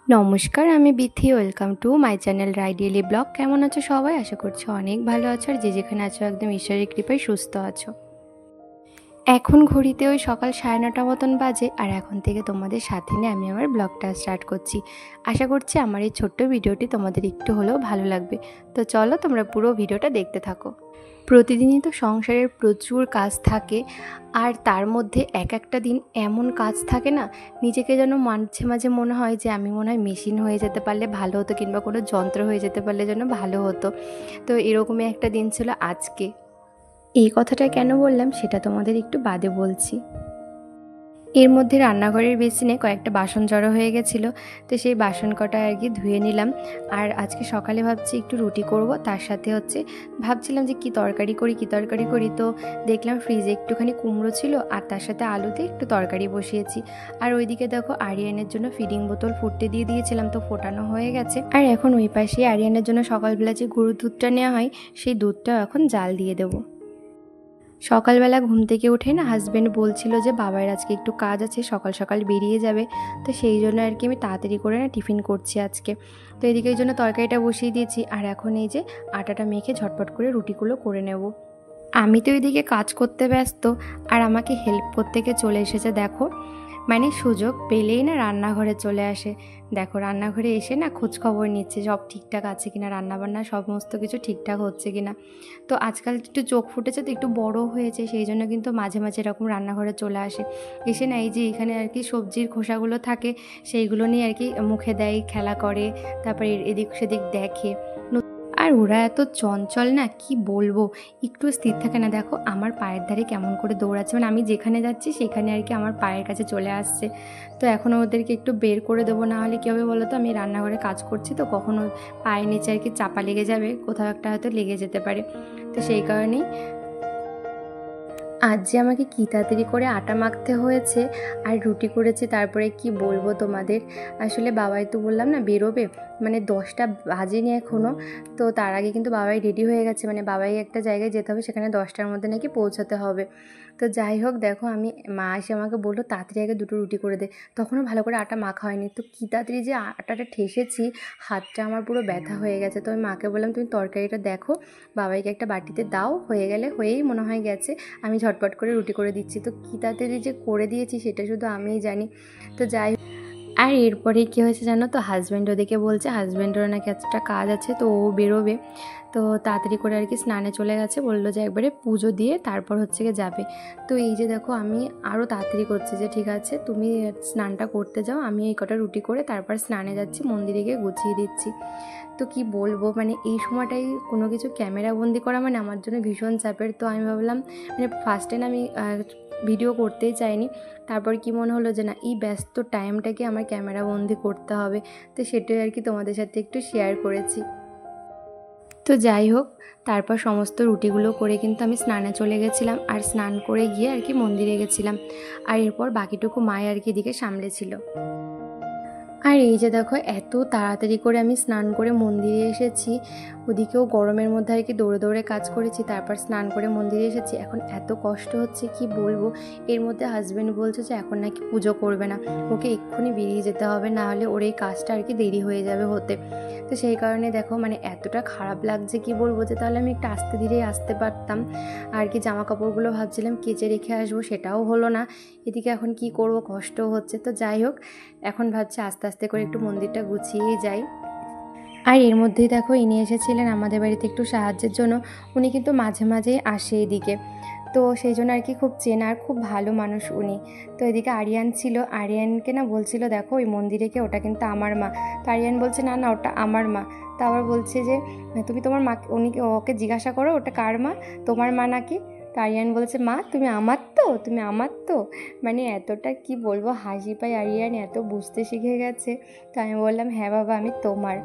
নমস্কার, আমি Bithi. Welcome to my channel Rai daily blog. কেমন আছো সবাই? আশা করছি অনেক ভালো আছো, আর যে যেখানে আছো একদম ঈশ্বরের কৃপায় সুস্থ আছো। এখন ঘড়িতে ওই সকাল 9:30 মতন বাজে, আর এখন থেকে তোমাদের সাথে নিয়ে আমি আমার ব্লগটা স্টার্ট করছি। আশা করছি আমার এই ছোট্ট ভিডিওটি তোমাদের একটু হলেও ভালো লাগবে। তো চলো তোমরা পুরো ভিডিওটা দেখতে থাকো। প্রতিদিনই তো সংসারের প্রচুর কাজ থাকে, আর তার মধ্যে এক একটা দিন এমন কাজ থাকে না, নিজেকে যেন মাঝে মাঝে মনে হয় যে আমি মনে হয় মেশিন হয়ে যেতে পারলে ভালো হতো, কিংবা কোনো যন্ত্র হয়ে যেতে পারলে যেন ভালো হতো। তো এরকমই একটা দিন ছিল আজকে। এই কথাটা কেন বললাম সেটা তোমাদের একটু বাদে বলছি। এর মধ্যে রান্নাঘরের বেসিনে কয়েকটা বাসন জড়ো হয়ে গেছিলো, তো সেই বাসন কটা আর কি ধুয়ে নিলাম। আর আজকে সকালে ভাবছি একটু রুটি করব, তার সাথে ভাবছিলাম যে কি তরকারি করি। তো দেখলাম ফ্রিজে একটুখানি কুমড়ো ছিল, আর তার সাথে আলুতে একটু তরকারি বসিয়েছি। আর ওইদিকে দেখো আরিয়ানের জন্য ফিডিং বোতল ফুটতে দিয়ে দিয়েছিলাম, তো ফোটানো হয়ে গেছে। আর এখন ওই পাশে আরিয়ানের জন্য সকালবেলা যে গরুর দুধটা নেওয়া হয়, সেই দুধটাও এখন জাল দিয়ে দেবো। সকালবেলা ঘুম থেকে উঠে না হাজব্যান্ড বলছিল যে বাবার আজকে একটু কাজ আছে, সকাল সকাল বেরিয়ে যাবে। তো সেই জন্য আর কি আমি তাড়াতাড়ি করে না টিফিন করছি আজকে। তো এদিকে এই জন্য তরকারিটা বসিয়ে দিয়েছি, আর এখন এই যে আটাটা মেখে ঝটপট করে রুটিগুলো করে নেব। আমি তো এদিকে কাজ করতে ব্যস্ত, আর আমাকে হেল্প করতে গিয়ে চলে এসেছে দেখো, মানে সুযোগ পেলেই না রান্নাঘরে চলে আসে। দেখো রান্নাঘরে এসে না খোঁজ খবর নিচ্ছে সব ঠিকঠাক আছে কিনা, রান্নাবান্না সমস্ত কিছু ঠিকঠাক হচ্ছে কিনা। তো আজকাল একটু চোখ ফুটেছে, তো একটু বড় হয়েছে, সেই জন্য কিন্তু মাঝে মাঝে এরকম রান্নাঘরে চলে আসে। এসে না এই যে এখানে আর কি সবজির খোসাগুলো থাকে, সেইগুলো নিয়ে আর কি মুখে দেয়, খেলা করে, তারপরে এদিক সেদিক দেখে। আর ওরা এত চঞ্চল না, কি বলবো, একটু স্থির থাকে না। দেখো আমার পায়ের ধারে কেমন করে দৌড়াচ্ছে, মানে আমি যেখানে যাচ্ছি সেখানে আর কি আমার পায়ের কাছে চলে আসছে। তো এখনও ওদেরকে একটু বের করে দেবো, না হলে কী হবে বলো তো, আমি রান্নাঘরে কাজ করছি, তো কখনো পায়ের নিচে আর কি চাপা লেগে যাবে, কোথাও একটা হয়তো লেগে যেতে পারে। তো সেই কারণেই আজ যে আমাকে কী তাড়াতাড়ি করে আটা মাখতে হয়েছে, আর রুটি করেছি, তারপরে কি বলবো তোমাদের। আসলে বাবাই তো বললাম না বেরোবে, মানে 10টা বাজেনি এখনও। তো তার আগে কিন্তু বাবাই রেডি হয়ে গেছে, মানে বাবাই একটা জায়গায় যেতে হবে, সেখানে 10টার মধ্যে নাকি পৌঁছাতে হবে। তো যাই হোক দেখো, মা এসে আমাকে বললো তাড়াতাড়ি আগে 2টো রুটি করে দে। তখনও ভালো করে আটা মাখা হয়নি, তো কী তাড়াতাড়ি যে আটাটা ঠেসেছি, হাতটা আমার পুরো ব্যথা হয়ে গেছে। তো আমি মাকে বললাম তুমি তরকারিটা দেখো, বাবাইকে একটা বাটিতে দাও, হয়ে গেলে হয়েই মনে হয় গেছে, আমি ঝটপট করে রুটি করে দিচ্ছি। তো কী তাড়াতাড়ি যে করে দিয়েছি সেটা শুধু আমিই জানি। তো যাই, আর এরপরে কী হয়েছে জানো তো, হাজব্যান্ড ওদিকে বলছে হাজব্যান্ডেরও নাকি একটা কাজ আছে, তো ও বেরোবে। তো তাড়াতাড়ি করে আর কি স্নানে চলে গেছে, বললো যে একবারে পুজো দিয়ে তারপর গিয়ে যাবে। তো এই যে দেখো আমি আরও তাড়াতাড়ি করছি যে ঠিক আছে তুমি স্নানটা করতে যাও, আমি এই কটা রুটি করে তারপর স্নানে যাচ্ছি, মন্দিরে গিয়ে গুছিয়ে দিচ্ছি। তো কি বলবো, মানে এই সময়টাই কোনো কিছু ক্যামেরা বন্দি করা মানে আমার জন্য ভীষণ চাপের। তো আমি ভাবলাম, মানে ফার্স্টে না আমি ভিডিও করতেই চাইনি, তারপর কি মনে হলো যে না, এই ব্যস্ত টাইমটাকে আমার ক্যামেরা বন্দি করতে হবে। তো সেটাই আর কি তোমাদের সাথে একটু শেয়ার করেছি। তো যাই হোক, তারপর সমস্ত রুটিগুলো করে কিন্তু আমি স্নানে চলে গেছিলাম, আর স্নান করে গিয়ে আর কি মন্দিরে গেছিলাম। আর এরপর বাকিটুকু মায় আর কি এদিকে সামলেছিল। আর এই যে দেখো এত তাড়াতাড়ি করে আমি স্নান করে মন্দিরে এসেছি, ওদিকেও গরমের মধ্যে আর কি দৌড়ে দৌড়ে কাজ করেছি, তারপর স্নান করে মন্দিরে এসেছি। এখন এত কষ্ট হচ্ছে কি বলবো। এর মধ্যে হাজব্যান্ড বলছে যে এখন নাকি পুজো করবে না, ওকে এক্ষুনি বেরিয়ে যেতে হবে, না হলে ওর এই কাজটা আর কি দেরি হয়ে যাবে হতে। তো সেই কারণে দেখো মানে এতটা খারাপ লাগছে কি বলবো, যে তাহলে আমি একটু আস্তে ধীরেই আসতে পারতাম। আর কি জামা কাপড়গুলো ভাবছিলাম কেচে রেখে আসবো, সেটাও হলো না। এদিকে এখন কি করব, কষ্টও হচ্ছে। তো যাই হোক, এখন ভাবছি আস্তে আস্তে করে একটু মন্দিরটা গুছিয়েই যাই। আর এর মধ্যেই দেখো ইনি এসেছিলেন আমাদের বাড়িতে একটু সাহায্যের জন্য। উনি কিন্তু মাঝে মাঝেই আসে এদিকে, তো সেই জন্য আর কি খুব চেনা আর খুব ভালো মানুষ উনি। তো এদিকে আরিয়ান ছিল, আরিয়ানকে না বলছিল দেখো ওই মন্দিরে কে, ওটা কিন্তু আমার মা। তো আরিয়ান বলছে না না ওটা আমার মা। তো আবার বলছে যে তুমি তোমার মা, ওকে জিজ্ঞাসা করো ওটা কার মা, তোমার মা নাকি। তো আরিয়ান বলছে মা তুমি আমার তো, তুমি আমার তো। মানে এতটা কি বলবো হাসি পায়, আরিয়ান এত বুঝতে শিখে গেছে। তো আমি বললাম হ্যাঁ বাবা আমি তোমার।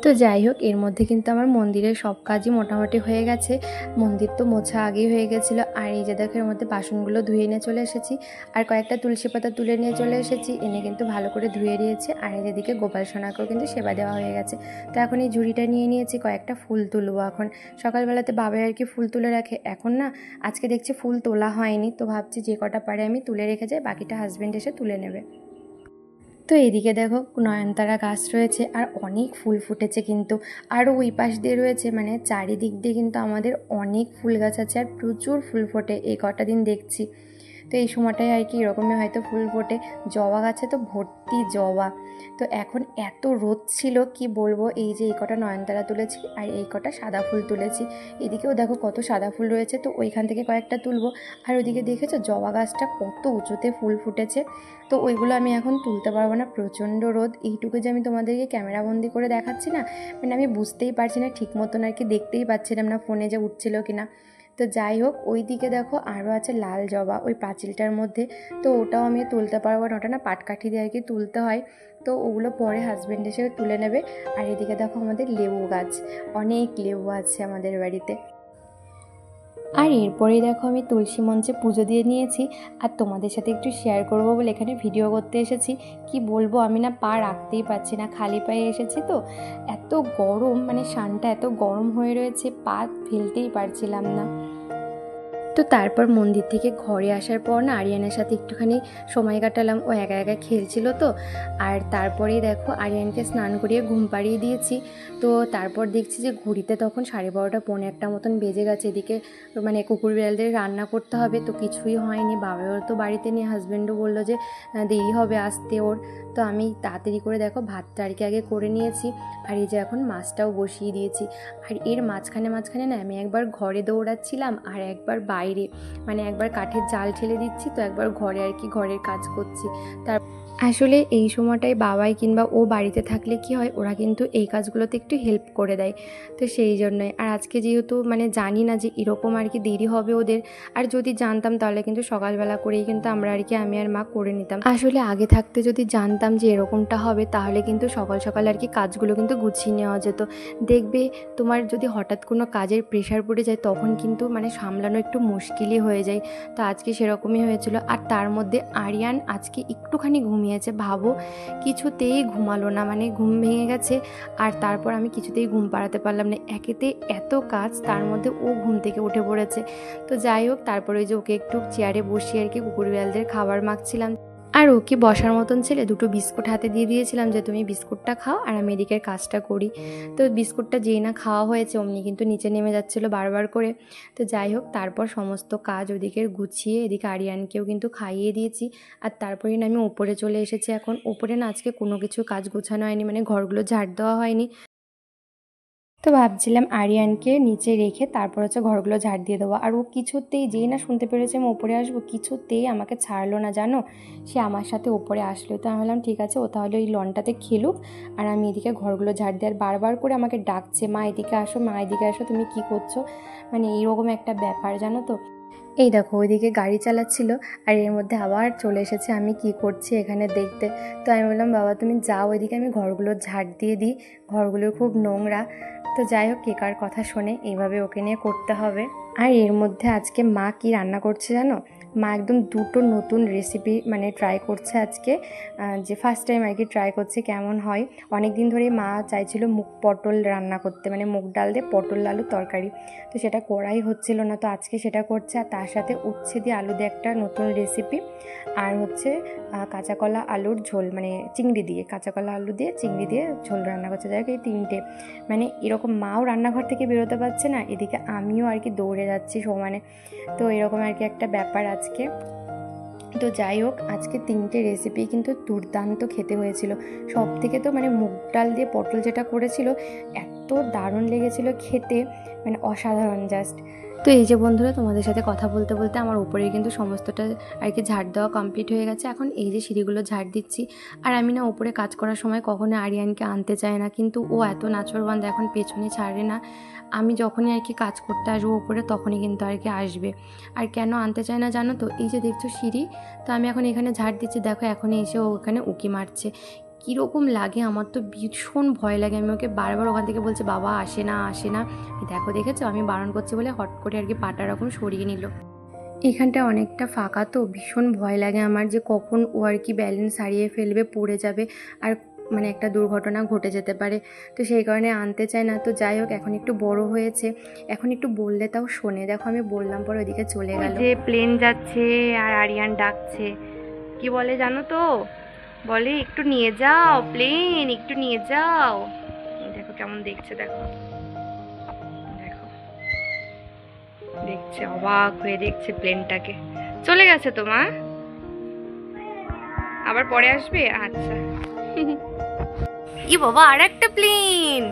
তো যাই হোক, এর মধ্যে কিন্তু আমার মন্দিরের সব কাজই মোটামুটি হয়ে গেছে। মন্দির তো মোছা আগেই হয়ে গেছিলো। আর এই যে দেখো এর মধ্যে বাসনগুলো ধুয়ে নিয়ে চলে এসেছি, আর কয়েকটা তুলসী পাতা তুলে নিয়ে চলে এসেছি, এনে কিন্তু ভালো করে ধুয়ে দিয়েছে। আর এদিকে গোপাল সোনাকেও কিন্তু সেবা দেওয়া হয়ে গেছে। তো এখন এই ঝুড়িটা নিয়ে নিয়েছি, কয়েকটা ফুল তুলবো এখন। সকালবেলাতে বাবাই আর কি ফুল তুলে রাখে, এখন না আজকে দেখছি ফুল তোলা হয়নি, তো ভাবছি যে কটা পারে আমি তুলে রেখে যাই, বাকিটা হাজব্যান্ড এসে তুলে নেবে। তো এদিকে দেখো নয়নতারা গাছ রয়েছে আর অনেক ফুল ফুটেছে কিন্তু, আরও ওই পাশ দিয়ে রয়েছে, মানে চারিদিক দিয়ে কিন্তু আমাদের অনেক ফুল গাছ আছে আর প্রচুর ফুল ফোটে এই কটা দিন দেখছি। তো এই সময়টায় আর কি এরকমই হয়তো ফুল ফোটে। জবা গাছে তো ভর্তি জবা। তো এখন এত রোদ ছিল কি বলবো, এই যে এই কটা নয়নতারা তুলেছি আর এই কটা সাদা ফুল তুলেছি। এদিকেও দেখো কত সাদা ফুল রয়েছে, তো ওইখান থেকে কয়েকটা তুলবো। আর ওইদিকে দেখেছো জবা গাছটা কত উঁচুতে ফুল ফুটেছে, তো ওইগুলো আমি এখন তুলতে পারবো না, প্রচণ্ড রোদ। এইটুকু যে আমি তোমাদেরকে ক্যামেরাবন্দি করে দেখাচ্ছি না, মানে আমি বুঝতেই পারছি না ঠিক মতন আর কি, দেখতেই পাচ্ছিলাম না ফোনে যে উঠছিল কিনা। তো যাই হোক, ওই দিকে দেখো আরও আছে লাল জবা ওই পাঁচিলটার মধ্যে, তো ওটাও আমি তুলতে পারবো না, ওটা না পাটকাঠি দিয়ে আর কি তুলতে হয়, তো ওগুলো পরে হাজব্যান্ড এসে তুলে নেবে। আর এদিকে দেখো আমাদের লেবু গাছ, অনেক লেবু আছে আমাদের বাড়িতে। আর এরপরেই দেখো আমি তুলসী মঞ্চে পুজো দিয়ে নিয়েছি, আর তোমাদের সাথে একটু শেয়ার করবো বলে এখানে ভিডিও করতে এসেছি। কি বলবো, আমি না পা রাখতেই পারছি না, খালি পায়ে এসেছি তো, এত গরম, মানে সানটা এত গরম হয়ে রয়েছে, পা ফেলতেই পারছিলাম না। তো তারপর মন্দির থেকে ঘরে আসার পর না আরিয়ানের সাথে একটুখানি সময় কাটালাম, ও একা একা খেলছিল তো। আর তারপরেই দেখো আরিয়ানকে স্নান করিয়ে ঘুম পাড়িয়ে দিয়েছি। তো তারপর দেখছি যে ঘড়িতে তখন 12:30 পৌনে 1 মতন বেজে গেছে। এদিকে মানে কুকুর বিড়ালদের রান্না করতে হবে, তো কিছুই হয়নি, বাবাও তো বাড়িতে নিয়ে, হাজব্যান্ডও বললো যে দেরি হবে আসতে ওর। তো আমি তাড়াতাড়ি করে দেখো ভাতটা আর কি আগে করে নিয়েছি, আর এই যে এখন মাছটাও বসিয়ে দিয়েছি। আর এর মাঝখানে মাঝখানে না আমি একবার ঘরে দৌড়াচ্ছিলাম আর একবার বাইরে, মানে একবার কাঠের জাল ঠেলে দিচ্ছি, তো একবার ঘরে আর কি ঘরের কাজ করছি। তার আসলে এই সময়টায় বাবাই কিংবা ও বাড়িতে থাকলে কি হয়, ওরা কিন্তু এই কাজগুলোতে একটু হেল্প করে দেয়, তো সেই জন্যই। আর আজকে যেহেতু মানে জানি না যে এরকম আর কি দেরি হবে ওদের, আর যদি জানতাম তাহলে কিন্তু সকালবেলা করেই কিন্তু আমরা আর কি আমি আর মা করে নিতাম। আসলে আগে থাকতে যদি জানতাম যে এরকমটা হবে, তাহলে কিন্তু সকাল সকাল আর কি কাজগুলো কিন্তু গুছিয়ে নেওয়া যেত। দেখবে তোমার যদি হঠাৎ কোনো কাজের প্রেশার পড়ে যায়, তখন কিন্তু মানে সামলানো একটু মুশকিলই হয়ে যায়। তো আজকে সেরকমই হয়েছিল। আর তার মধ্যে আরিয়ান আজকে একটুখানি ঘুমিয়েছে, ভাবো, কিছুতেই ঘুমালো না, মানে ঘুম ভেঙে গেছে। আর তারপর আমি কিছুতেই ঘুম পাড়াতে পারলাম না, একেতে এত কাজ, তার মধ্যে ও ঘুম থেকে উঠে পড়েছে। তো যাই হোক, তারপরে ওই যে ওকে একটু চেয়ারে বসিয়ে আর কি কুকুর বিড়ালদের খাবার মাখছিলাম। আর ও কি বসার মতন ছেলে, 2টো বিস্কুট হাতে দিয়ে দিয়েছিলাম যে তুমি বিস্কুটটা খাও আর আমি এদিকের কাজটা করি। তো বিস্কুটটা যেই না খাওয়া হয়েছে অমনি কিন্তু নিচে নেমে যাচ্ছিলো বারবার করে। তো যাই হোক, তারপর সমস্ত কাজ ওদিকের গুছিয়ে এদিকে আরিয়ানকেও কিন্তু খাইয়ে দিয়েছি। আর তারপরেই না আমি উপরে চলে এসেছি। এখন উপরে না আজকে কোনো কিছু কাজ গোছানো হয়নি, মানে ঘরগুলো ঝাড় দেওয়া হয়নি। তো ভাবছিলাম আরিয়ানকে নিচে রেখে তারপর হচ্ছে ঘরগুলো ঝাড় দিয়ে দেবো। আর ও কিছুতেই, যেই না শুনতে পেরেছে আমি ওপরে আসবো, কিছুতেই আমাকে ছাড়লো না জানো, সে আমার সাথে ওপরে আসলো। তো আমি বললাম ঠিক আছে, ও তাহলে ওই লনটাতে খেলুক আর আমি এদিকে ঘরগুলো ঝাড় দিই। আর বারবার করে আমাকে ডাকছে, মা এদিকে আসো, মা এদিকে আসো, তুমি কি করছো, মানে এইরকম একটা ব্যাপার জানো তো। এই দেখো ওইদিকে গাড়ি চালাচ্ছিল আর এর মধ্যে আবার চলে এসেছে আমি কি করছি এখানে দেখতে। তো আমি বললাম বাবা তুমি যাও ওইদিকে, আমি ঘরগুলো ঝাড় দিয়ে দিই, ঘরগুলো খুব নোংরা। তো যাই হোক, কে কার কথা শোনে, এইভাবে ওকে নিয়ে করতে হবে। আর এর মধ্যে আজকে মা কি রান্না করছে জানো, মা একদম 2টো নতুন রেসিপি মানে ট্রাই করছে আজকে, যে ফার্স্ট টাইম আর কি ট্রাই করছে কেমন হয়। অনেক দিন ধরেই মা চাইছিল মুগ পটল রান্না করতে, মানে মুগ ডাল দিয়ে পটল আলুর তরকারি, তো সেটা করাই হচ্ছিল না, তো আজকে সেটা করছে। আর তার সাথে উচ্ছে দিয়ে আলু দিয়ে একটা নতুন রেসিপি, আর হচ্ছে কাঁচা কলা আলুর ঝোল, মানে চিংড়ি দিয়ে, কাঁচা কলা আলু দিয়ে চিংড়ি দিয়ে ঝোল রান্না করছে। যাই হোক, এই 3টে, মানে এরকম মাও রান্নাঘর থেকে বেরোতে পারছে না, এদিকে আমিও আর কি দৌড়ে যাচ্ছি সমানে। তো এরকম আর কি একটা ব্যাপার আজকে। তো যাই হোক, আজকে 3টে রেসিপি কিন্তু দুর্দান্ত খেতে হয়েছিল। সব থেকে তো মানে মুগ ডাল দিয়ে পটল যেটা করেছিল, এত দারুণ লেগেছিল খেতে, মানে অসাধারণ জাস্ট। তো এই যে বন্ধুরা, তোমাদের সাথে কথা বলতে বলতে আমার উপরে কিন্তু সমস্তটা আর কি ঝাড় দেওয়া কমপ্লিট হয়ে গেছে। এখন এই যে সিঁড়িগুলো ঝাড় দিচ্ছি। আর আমি না উপরে কাজ করার সময় কখনো আরিয়ানকে আনতে চায় না, কিন্তু ও এত নাছোড়বান্দা, এখন পেছনে ছাড়ে না। আমি যখনই আর কি কাজ করতে আসবো উপরে, তখনই কিন্তু আর কি আসবে। আর কেন আনতে চায় না জানো তো, এই যে দেখছো সিঁড়ি, তো আমি এখন এখানে ঝাড় দিচ্ছি, দেখো এখনই এসে ও ওখানে উঁকি মারছে। কীরকম লাগে, আমার তো ভীষণ ভয় লাগে। আমি ওকে বারবার ওখান থেকে বলছি বাবা আসে না আসে না, দেখো দেখেছো আমি বারণ করছি বলে হট করে আর কি পাটা রকম সরিয়ে নিল। এখানটা অনেকটা ফাঁকা, তো ভীষণ ভয় লাগে আমার যে কখন ও আর কি ব্যালেন্স হারিয়ে ফেলবে, পড়ে যাবে, আর মানে একটা দুর্ঘটনা ঘটে যেতে পারে। তো সেই কারণে আনতে চায় না। তো যাই হোক, এখন একটু বড় হয়েছে, এখন একটু বললে তাও শোনে। দেখো আমি বললাম পরে ওইদিকে চলে গেল, যে প্লেন যাচ্ছে আর আরিয়ান ডাকছে, কি বলে জানো তো, বলে একটু নিয়ে যাও প্লেন, একটু নিয়ে যাও। দেখো কেমন দেখছে, দেখো দেখো দেখছে, অবাক হয়ে দেখছে প্লেনটাকে। চলে গেছে তো মা, আবার পরে আসবে। আচ্ছা। ই বাবা, আর একটা প্লেন,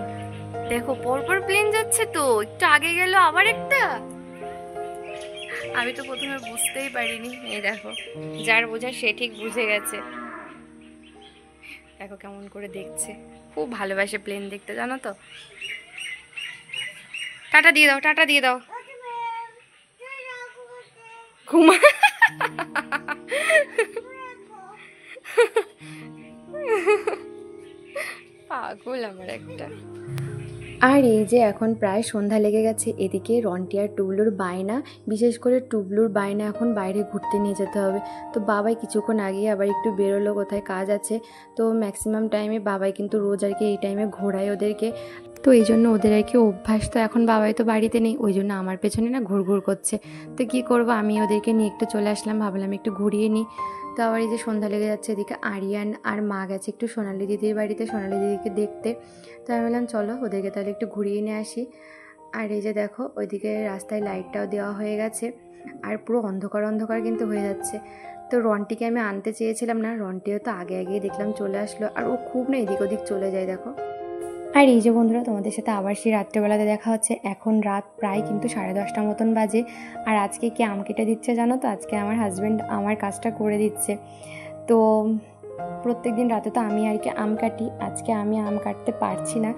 দেখো পরপর প্লেন যাচ্ছে তো, একটু আগে গেল আবার একটা। আমি তো প্রথমে বুঝতেই পারিনি। এই দেখো, যার বোঝার সে ঠিক বুঝে গেছে। দেখো কেমন করে দেখছে, খুব ভালোবাসে প্লেন দেখতে, জানো তো। টাটা দিয়ে দাও, টাটা দিয়ে দাও। ঘুমা। পাগল আমার একটা। আর এই যে এখন প্রায় সন্ধ্যা লেগে গেছে, এদিকে রন্টি আর টুবলুর বায়না, বিশেষ করে টুবলুর বায়না এখন বাইরে ঘুরতে নিয়ে যেতে হবে। তো বাবাই কিছুক্ষণ আগে আবার একটু বেরোলো, কোথায় কাজ আছে। তো ম্যাক্সিমাম টাইমে বাবাই কিন্তু রোজ আর কি এই টাইমে ঘোরায় ওদেরকে। তো এই জন্য ওদের আর কি অভ্যাস, তো এখন বাবাই তো বাড়িতে নেই, ওই জন্য আমার পেছনে না ঘুরঘুর করছে। তো কী করবো, আমি ওদেরকে নিয়ে একটু চলে আসলাম, ভাবলাম একটু ঘুরিয়ে নিই। তো আবার এই যে সন্ধ্যা লেগে যাচ্ছে, এদিকে আরিয়ান আর মা গেছে একটু সোনালি দিদির বাড়িতে সোনালি দিদিকে দেখতে। তো আমি বললাম চলো ওদেরকে তাহলে একটু ঘুরিয়ে নিয়ে আসি। আর এই যে দেখো ওইদিকে রাস্তায় লাইটটাও দেওয়া হয়ে গেছে, আর পুরো অন্ধকার অন্ধকার কিন্তু হয়ে যাচ্ছে। তো রন্টিকে আমি আনতে চেয়েছিলাম না, রন্টিও তো আগে আগেই দেখলাম চলে আসলো, আর ও খুব না এদিক ওদিক চলে যায় দেখো। আর এই যে বন্ধুরা, তোমাদের সাথে আবার সেই রাত্রেবেলাতে দেখা হচ্ছে। এখন রাত প্রায় কিন্তু 10:30 মতন বাজে। আর আজকে কি আম কেটে দিচ্ছে জানো তো, আজকে আমার হাজব্যান্ড আমার কাজটা করে দিচ্ছে। তো প্রত্যেক দিন রাতে তো আমি আর কি আম কাটি, আজকে আমি আম কাটতে পারছি না,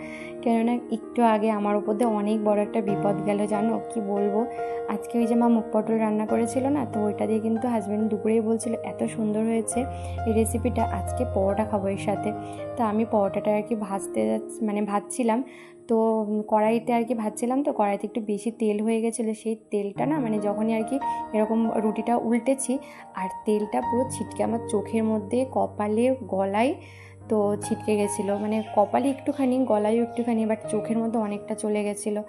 কেননা একটু আগে আমার ওপর দিয়ে অনেক বড় একটা বিপদ গেল, জানো কি বলবো। আজকে ওই যে মা মুগ পটল রান্না করেছিল না, তো ওইটা দিয়ে কিন্তু হাজব্যান্ড দুপুরেই বলছিল এত সুন্দর হয়েছে এই রেসিপিটা, আজকে পরোটা খাবো এর সাথে। তো আমি পরোটাটা আর কি ভাজছিলাম। তো কড়াইতে আর কি ভাজছিলাম, তো কড়াইতে একটু বেশি তেল হয়ে গেছিলো, সেই তেলটা না মানে যখনই আর কি এরকম রুটিটা উল্টেছি, আর তেলটা পুরো ছিটকে আমার চোখের মধ্যে, কপালে, গলায় তো ছিটকে গেছিলো, মানে কপালে একটুখানি, গলায়ও একটুখানি, বাট চোখের মধ্যে অনেকটা চলে গেছিলো।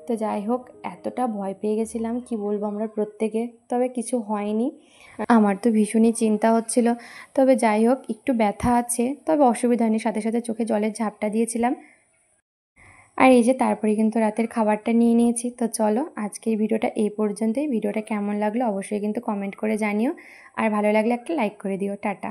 তো যাই হোক, এতটা ভয় পেয়ে গেছিলাম কি বলবো আমরা প্রত্যেকে, তবে কিছু হয়নি। আমার তো ভীষণই চিন্তা হচ্ছিল, তবে যাই হোক একটু ব্যথা আছে, তবে অসুবিধা হয়নি, সাথে সাথে চোখে জলের ঝাপটা দিয়েছিলাম। আর এই যে তারপরে কিন্তু রাতের খাবারটা নিয়ে নিয়েছি। তো চলো আজকের ভিডিওটা এই পর্যন্তই। ভিডিওটা কেমন লাগলো অবশ্যই কিন্তু কমেন্ট করে জানিও, আর ভালো লাগলে একটা লাইক করে দিও। টাটা।